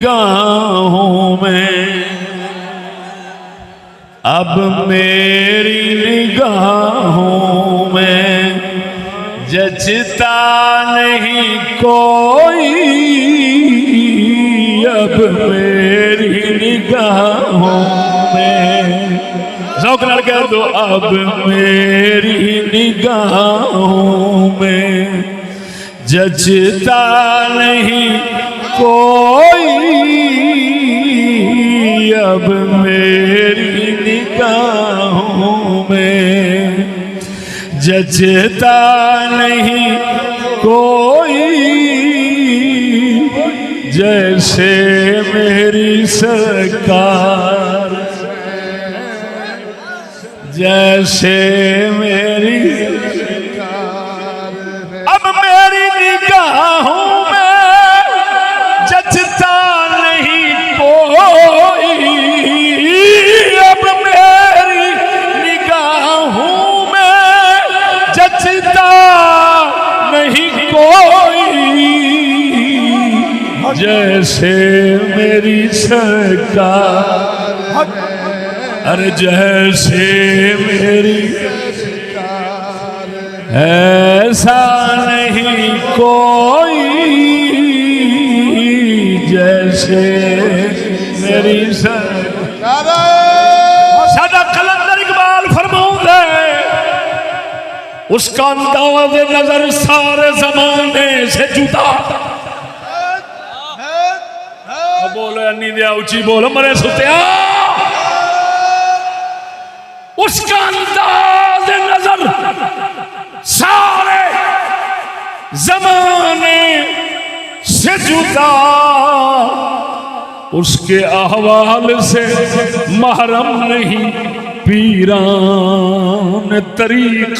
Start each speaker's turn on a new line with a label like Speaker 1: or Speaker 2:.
Speaker 1: निगाहों में अब मेरी निगाहों में जचता नहीं कोई, अब मेरी निगाहों में ज़ौक़ नाल कह दो, अब मेरी निगाहों में जचता नहीं कोई, अब मेरी निगाहों में जचता नहीं कोई, जैसे मेरी सरकार, जैसे मेरी अब मेरी निगाहों में जचता नहीं कोई, अब मेरी निगाहों में जचता नहीं कोई, जैसे मेरी सरकार, अरे जैसे मेरी ऐसा नहीं कोई, जैसे मेरी सादा कलंदर इकबाल फरमाऊंगा, उसका अंदाज नजर सारे जमाने से जुदा। बोलो अन्नी दिया ऊंची बोलो मरे सुतिया, उसका अंदाज नजर सारे जमाने से जुदा, उसके अहवाल से महरम नहीं पीरान तरीक।